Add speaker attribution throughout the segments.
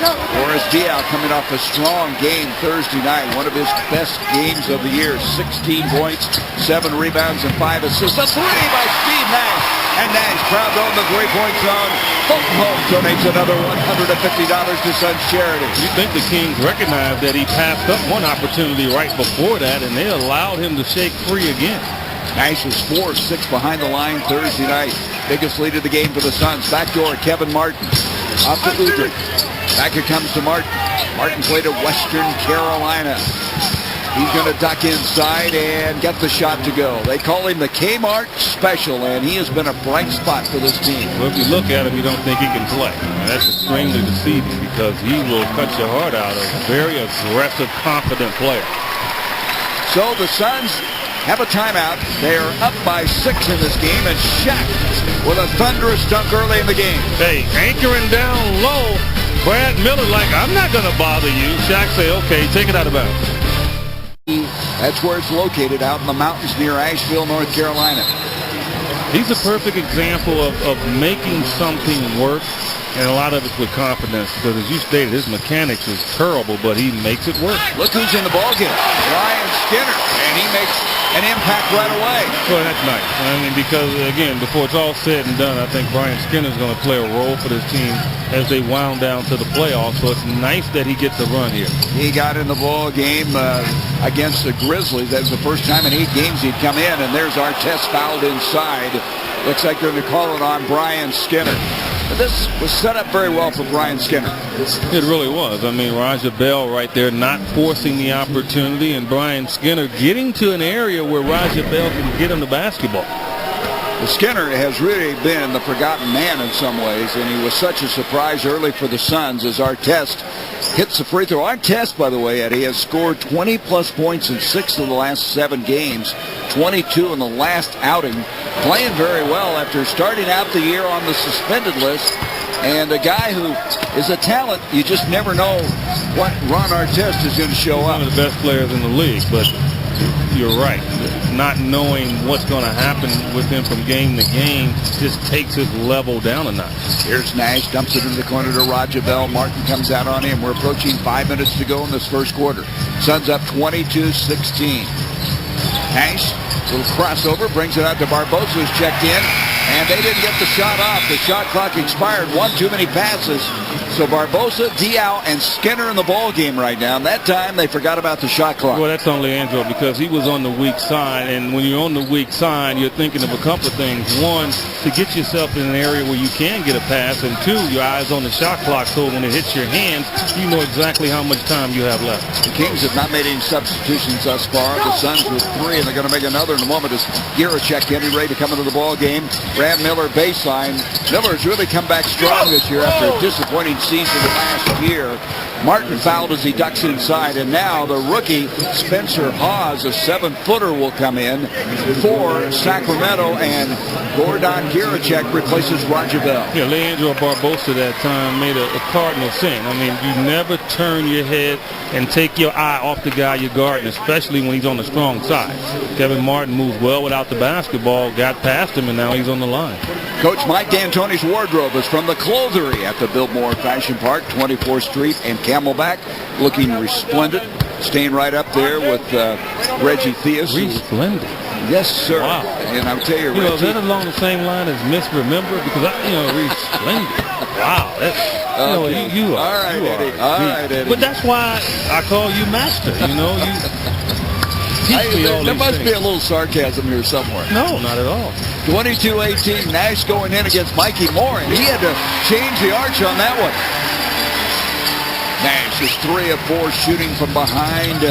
Speaker 1: Boris Diaw coming off a strong game Thursday night. One of his best games of the year. 16 points, 7 rebounds, and 5 assists. A three by Steve Nash. And Nash proud to own the three-point zone. Fulton Holmes donates another $150 to Suns charity.
Speaker 2: You think the Kings recognized that he passed up one opportunity right before that, and they allowed him to shake free again.
Speaker 1: Nash was 4 of 6 behind the line Thursday night. Biggest lead of the game for the Suns. Backdoor, Kevin Martin. Off to Udrih. Back it comes to Martin. Martin played at Western Carolina. He's going to duck inside and get the shot to go. They call him the Kmart Special, and he has been a bright spot for this team.
Speaker 2: Well, if you look at him, you don't think he can play. That's extremely deceiving because he will cut your heart out. A very aggressive, confident player.
Speaker 1: So the Suns have a timeout. They're up by 6 in this game, and Shaq with a thunderous dunk early in the game.
Speaker 2: Hey, anchoring down low, Brad Miller like, I'm not going to bother you. Shaq say, okay, take it out of bounds.
Speaker 1: That's where it's located, out in the mountains near Asheville, North Carolina.
Speaker 2: He's a perfect example of making something work, and a lot of it's with confidence, because as you stated, his mechanics is terrible, but he makes it work.
Speaker 1: Look who's in the ballgame. Brian Skinner, and he makes an impact right away.
Speaker 2: Well, that's nice. I mean, because, again, before it's all said and done, I think Brian Skinner's going to play a role for this team as they wound down to the playoffs, so it's nice that he gets a run here.
Speaker 1: He got in the ball game against the Grizzlies. That was the first time in 8 games he'd come in, and there's Artest fouled inside. Looks like they're going to call it on Brian Skinner. But this was set up very well for Brian Skinner.
Speaker 2: It really was. I mean, Raja Bell right there not forcing the opportunity, and Brian Skinner getting to an area where Raja Bell can get him the basketball.
Speaker 1: Well, Skinner has really been the forgotten man in some ways, and he was such a surprise early for the Suns as Artest hits the free throw. Artest, by the way, Eddie, has scored 20-plus points in 6 of the last 7 games, 22 in the last outing, playing very well after starting out the year on the suspended list. And a guy who is a talent, you just never know what Ron Artest is going to show up.
Speaker 2: One of the best players in the league, but you're right. Not knowing what's going to happen with him from game to game just takes his level down a notch.
Speaker 1: Here's Nash, dumps it into the corner to Raja Bell. Martin comes out on him. We're approaching 5 minutes to go in this first quarter. Suns up 22-16. Nash, little crossover, brings it out to Barbosa, who's checked in, and they didn't get the shot off. The shot clock expired. One too many passes. So Barbosa, Diaw, and Skinner in the ball game right now. And that time they forgot about the shot clock.
Speaker 2: Well, that's on Leandro because he was on the weak side. And when you're on the weak side, you're thinking of a couple of things. One, to get yourself in an area where you can get a pass. And 2, your eyes on the shot clock so when it hits your hands, you know exactly how much time you have left.
Speaker 1: The Kings have not made any substitutions thus far. The Suns with 3, and they're going to make another in a moment as Giracek getting ready to come into the ball game. Brad Miller baseline. Miller's really come back strong this year after a disappointing season last year. Martin fouled as he ducks inside, and now the rookie Spencer Hawes, a 7-footer, will come in for Sacramento, and Gordon Giracek replaces Raja Bell.
Speaker 2: Yeah, Leandro Barbosa that time made a cardinal sin. I mean, you never turn your head and take your eye off the guy you're guarding, especially when he's on the strong side. Kevin Martin moved well without the basketball, got past him, and now he's on the line.
Speaker 1: Coach Mike D'Antoni's wardrobe is from the Clothery at the Biltmore Fashion Park, 24th Street and Camelback, looking resplendent, staying right up there with Reggie Theus.
Speaker 2: Resplendent?
Speaker 1: Yes, sir.
Speaker 2: Wow.
Speaker 1: And I'll tell you,
Speaker 2: is that along the same line as Misremember? Because, resplendent. Wow. That's, you are.
Speaker 1: All right, Eddie. All right, Eddie.
Speaker 2: But that's why I call you master,
Speaker 1: There must be a little sarcasm here somewhere.
Speaker 2: No, not at all.
Speaker 1: 22-18, Nash going in against Mikey Moore, and he had to change the arch on that one. Nash is 3 of 4 shooting from behind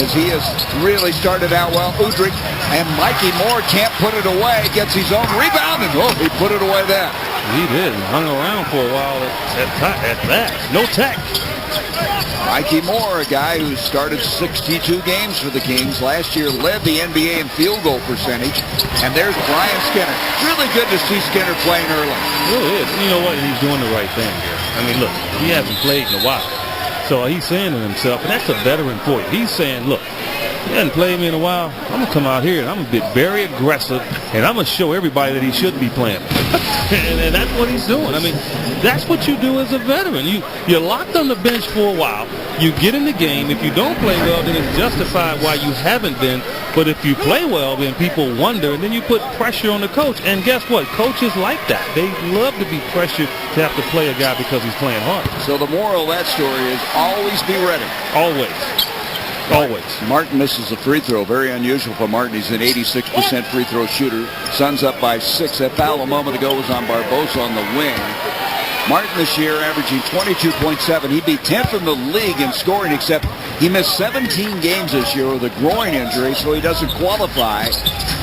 Speaker 1: as he has really started out well. Udrih and Mikey Moore can't put it away, gets his own rebound, and he put it away there.
Speaker 2: He did, and hung around for a while at that. No tech.
Speaker 1: Mikey Moore, a guy who started 62 games for the Kings. Last year led the NBA in field goal percentage. And there's Brian Skinner. Really good to see Skinner playing early.
Speaker 2: It really is. You know what? He's doing the right thing here. I mean, look, he hasn't played in a while. So he's saying to himself, and that's a veteran for you. He's saying, look, hadn't played me in a while. I'm going to come out here and I'm going to be very aggressive, and I'm going to show everybody that he shouldn't be playing. and that's what he's doing. I mean, that's what you do as a veteran. You're locked on the bench for a while. You get in the game. If you don't play well, then it's justified why you haven't been. But if you play well, then people wonder, and then you put pressure on the coach. And guess what? Coaches like that. They love to be pressured to have to play a guy because he's playing hard.
Speaker 1: So the moral of that story is always be ready.
Speaker 2: Always. Always.
Speaker 1: Martin misses a free throw. Very unusual for Martin. He's an 86% free throw shooter. Suns up by 6. That foul a moment ago was on Barbosa on the wing. Martin this year averaging 22.7. He'd be 10th in the league in scoring, except he missed 17 games this year with a groin injury, so he doesn't qualify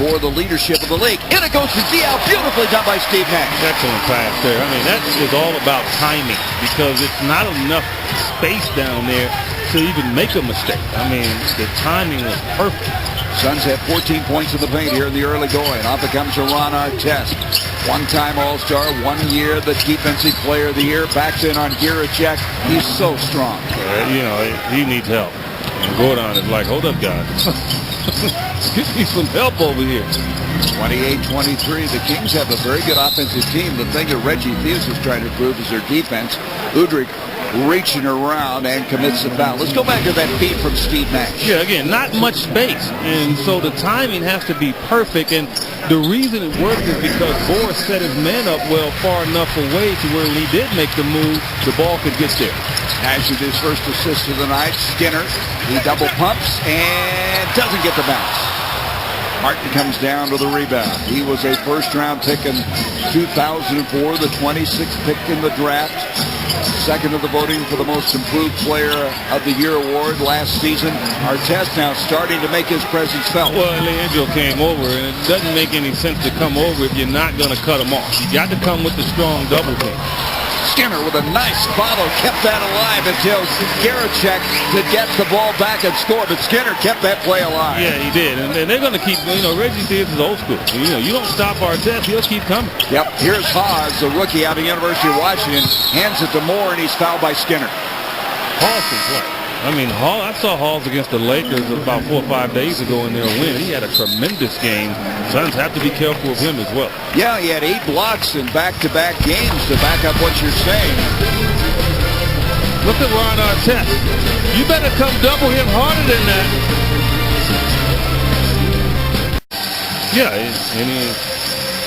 Speaker 1: for the leadership of the league. In it goes to Diaw. Beautifully done by Steve Nash.
Speaker 2: Excellent pass there. I mean, that is all about timing because it's not enough space down there to even make a mistake. I mean, the timing was perfect.
Speaker 1: Suns have 14 points in the paint here in the early going. Off it comes Ron Artest. One-time All-Star, 1 year the Defensive Player of the Year. Backs in on Giricek. He's so strong.
Speaker 2: You know, he needs help. And Gordon is like, hold up, guys. Give me some help over here.
Speaker 1: 28-23. The Kings have a very good offensive team. The thing that Reggie Theus is trying to prove is their defense. Udrih reaching around and commits the foul. Let's go back to that feed from Steve Nash.
Speaker 2: Yeah, again, not much space. And so the timing has to be perfect. And the reason it worked is because Boris set his man up well far enough away to where when he did make the move, the ball could get there.
Speaker 1: Nash with his first assist of the night. Skinner, he double pumps and doesn't get the bounce. Martin comes down to the rebound. He was a first-round pick in 2004, the 26th pick in the draft. Second of the voting for the most improved player of the year award last season. Artest now starting to make his presence felt.
Speaker 2: Well, Leandro came over, and it doesn't make any sense to come over if you're not going to cut him off. You got to come with the strong double team.
Speaker 1: Skinner with a nice follow, kept that alive until Giricek could get the ball back and score, but Skinner kept that play alive.
Speaker 2: Yeah, he did, and they're going to keep, Reggie Theus is old school. You don't stop Artest, he'll keep coming.
Speaker 1: Yep, here's Haas, the rookie out of the University of Washington, hands it to Moore, and he's fouled by Skinner.
Speaker 2: Awesome play. I mean, I saw Halls against the Lakers about 4 or 5 days ago in their win. He had a tremendous game. Suns have to be careful of him as well.
Speaker 1: Yeah, he had 8 blocks in back-to-back games to back up what you're saying.
Speaker 2: Look at Ron Artest. You better come double him harder than that. Yeah,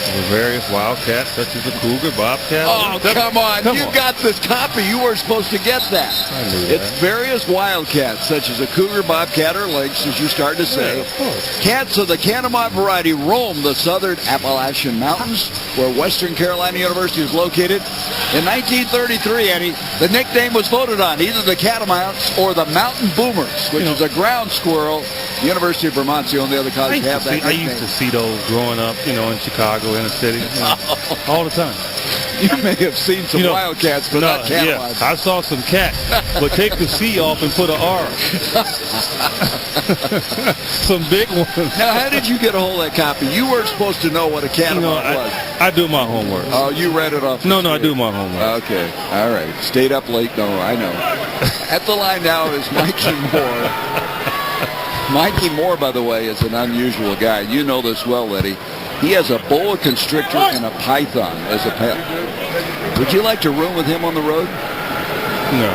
Speaker 2: the various Wildcats, such as the Cougar, Bobcat.
Speaker 1: Oh, come on. You got this copy. You were supposed to get that.
Speaker 2: I knew that.
Speaker 1: It's various Wildcats, such as a Cougar, Bobcat, or Lynx, as you started to say.
Speaker 2: Yeah, of course.
Speaker 1: Cats of the Catamount variety roam the southern Appalachian Mountains, where Western Carolina University is located. In 1933, Eddie, the nickname was voted on, either the Catamounts or the Mountain Boomers, which is a ground squirrel. The University of Vermont's the only other college to have that nickname.
Speaker 2: I used to see those growing up, in Chicago, in the city, all the time.
Speaker 1: You may have seen some Wildcats, but not Catamount.
Speaker 2: Yeah, I saw some cats, but take the C off and put an R. Some big ones.
Speaker 1: Now, how did you get a hold of that copy? You weren't supposed to know what a Catamount was.
Speaker 2: I do my homework.
Speaker 1: Oh, you read it off?
Speaker 2: No, I do my homework.
Speaker 1: Okay, all right. Stayed up late? No, I know. At the line now is Mikey Moore. Mikey Moore, by the way, is an unusual guy. You know this well, Eddie. He has a boa constrictor and a python as a pet. Would you like to room with him on the road?
Speaker 2: No.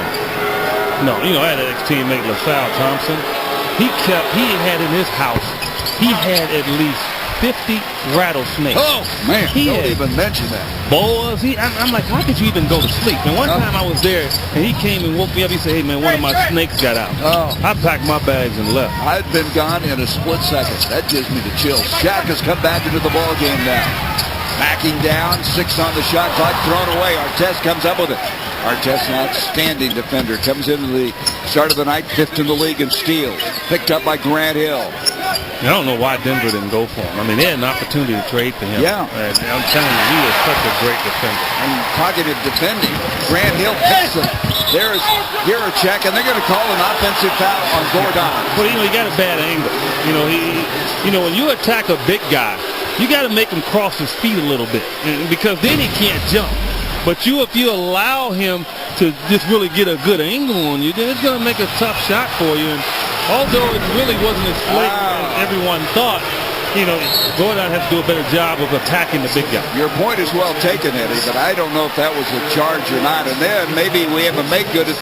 Speaker 2: I had an ex-teammate, LaSalle Thompson. He had in his house, he had at least 50 rattlesnakes.
Speaker 1: Oh, man, don't even mention that.
Speaker 2: Boas. I'm like, how could you even go to sleep? And one time I was there, and he came and woke me up. He said, hey, man, one of my snakes got out.
Speaker 1: Oh.
Speaker 2: I packed my bags and left.
Speaker 1: I'd been gone in a split second. That gives me the chills. Shaq has come back into the ball game now. Backing down, 6 on the shot clock, thrown away. Artest comes up with it. Artest, an outstanding defender, comes into the start of the night, 5th in the league in steals. Picked up by Grant Hill.
Speaker 2: I don't know why Denver didn't go for him. I mean, they had an opportunity to trade for him.
Speaker 1: Yeah.
Speaker 2: And I'm telling you, he is such a great defender.
Speaker 1: And talking of defending, Grant Hill picks him. There's Giricek, and they're going to call an offensive foul on Gordon.
Speaker 2: But, he got a bad angle. When you attack a big guy, you got to make him cross his feet a little bit because then he can't jump. But if you allow him to just really get a good angle on you, then it's going to make a tough shot for you. And Although it really wasn't as flagrant as everyone thought, Gordon has to do a better job of attacking the big guy.
Speaker 1: Your point is well taken, Eddie, but I don't know if that was a charge or not. And then maybe we have a make good at